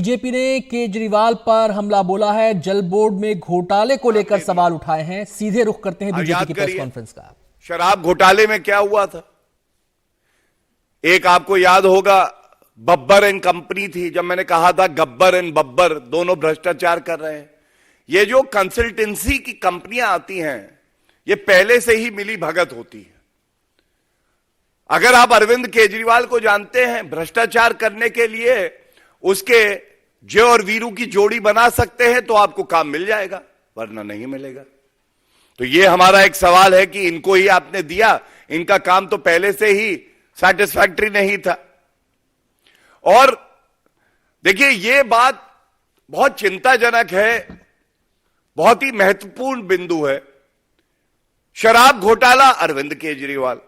BJP ने केजरीवाल पर हमला बोला है। जल बोर्ड में घोटाले को लेकर सवाल उठाए हैं। सीधे रुख करते हैं बीजेपी की प्रेस कॉन्फ्रेंस का। शराब घोटाले में क्या हुआ था? एक आपको याद होगा, बब्बर एंड कंपनी थी। जब मैंने कहा था गब्बर एंड बब्बर दोनों भ्रष्टाचार कर रहे हैं। ये जो कंसल्टेंसी की कंपनियां आती हैं, ये पहले से ही मिली भगत होती है। अगर आप अरविंद केजरीवाल को जानते हैं, भ्रष्टाचार करने के लिए उसके जय और वीरू की जोड़ी बना सकते हैं तो आपको काम मिल जाएगा, वरना नहीं मिलेगा। तो ये हमारा एक सवाल है कि इनको ही आपने दिया, इनका काम तो पहले से ही सैटिस्फैक्टरी नहीं था। और देखिए, ये बात बहुत चिंताजनक है, बहुत ही महत्वपूर्ण बिंदु है। शराब घोटाला अरविंद केजरीवाल,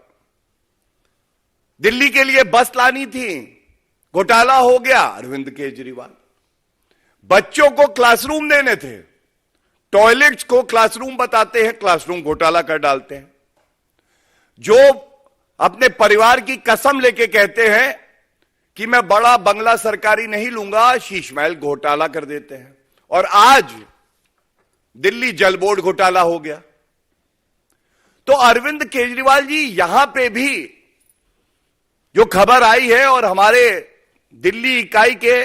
दिल्ली के लिए बस लानी थी, घोटाला हो गया अरविंद केजरीवाल। बच्चों को क्लासरूम देने थे, टॉयलेट्स को क्लासरूम बताते हैं, क्लासरूम घोटाला कर डालते हैं। जो अपने परिवार की कसम लेके कहते हैं कि मैं बड़ा बंगला सरकारी नहीं लूंगा, शीश महल घोटाला कर देते हैं। और आज दिल्ली जल बोर्ड घोटाला हो गया। तो अरविंद केजरीवाल जी, यहां पे भी जो खबर आई है, और हमारे दिल्ली इकाई के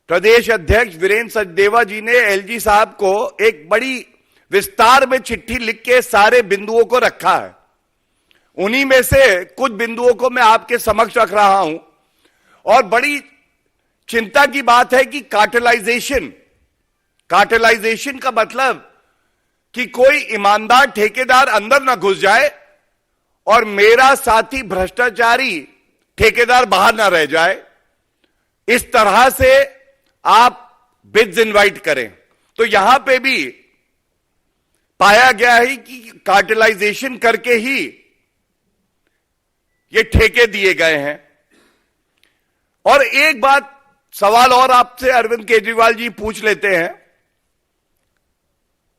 प्रदेश अध्यक्ष वीरेंद्र सचदेवा जी ने एलजी साहब को एक बड़ी विस्तार में चिट्ठी लिख के सारे बिंदुओं को रखा है। उन्हीं में से कुछ बिंदुओं को मैं आपके समक्ष रख रहा हूं। और बड़ी चिंता की बात है कि कार्टेलाइजेशन का मतलब कि कोई ईमानदार ठेकेदार अंदर ना घुस जाए और मेरा साथी भ्रष्टाचारी ठेकेदार बाहर ना रह जाए। इस तरह से आप बिड्स इनवाइट करें। तो यहां पे भी पाया गया है कि कार्टेलाइजेशन करके ही ये ठेके दिए गए हैं। और एक बात, सवाल और आपसे अरविंद केजरीवाल जी पूछ लेते हैं।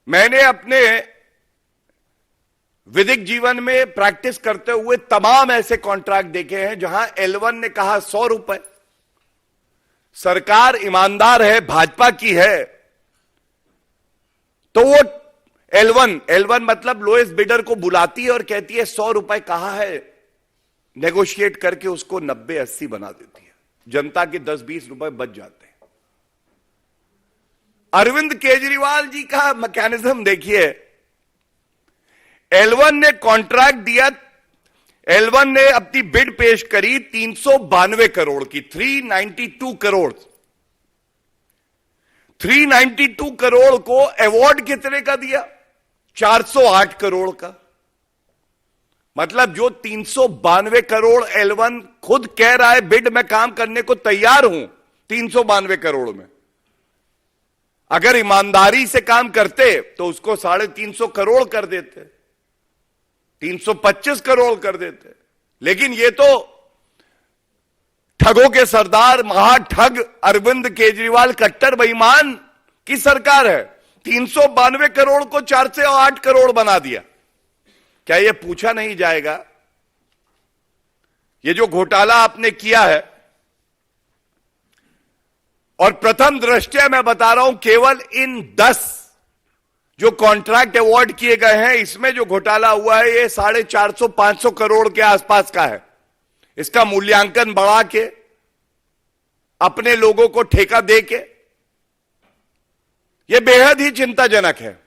मैंने अपने विधिक जीवन में प्रैक्टिस करते हुए तमाम ऐसे कॉन्ट्रैक्ट देखे हैं जहां L1 ने कहा 100 रुपए। सरकार ईमानदार है, भाजपा की है, तो वो L1 मतलब लोएस्ट बिडर को बुलाती है और कहती है 100 रुपए कहा है, नेगोशिएट करके उसको 90-80 बना देती है। जनता के 10-20 रुपए बच जाते हैं। अरविंद केजरीवाल जी का मैकेनिज्म देखिए। L1 ने कॉन्ट्रैक्ट दिया, L1 ने अपनी बिड पेश करी 392 करोड़ की, 392 करोड़। 392 करोड़ को अवार्ड कितने का दिया? 408 करोड़ का। मतलब जो 392 करोड़ L1 खुद कह रहा है बिड में काम करने को तैयार हूं 392 करोड़ में, अगर ईमानदारी से काम करते तो उसको 350 करोड़ कर देते, 325 करोड़ कर देते। लेकिन ये तो ठगों के सरदार, महाठग अरविंद केजरीवाल, कट्टर बेईमान की सरकार है। 392 करोड़ को 408 करोड़ बना दिया। क्या यह पूछा नहीं जाएगा, ये जो घोटाला आपने किया है, और प्रथम दृष्टया मैं बता रहा हूं केवल इन 10 जो कॉन्ट्रैक्ट अवार्ड किए गए हैं, इसमें जो घोटाला हुआ है ये 450-500 करोड़ के आसपास का है। इसका मूल्यांकन बढ़ा के, अपने लोगों को ठेका दे के, यह बेहद ही चिंताजनक है।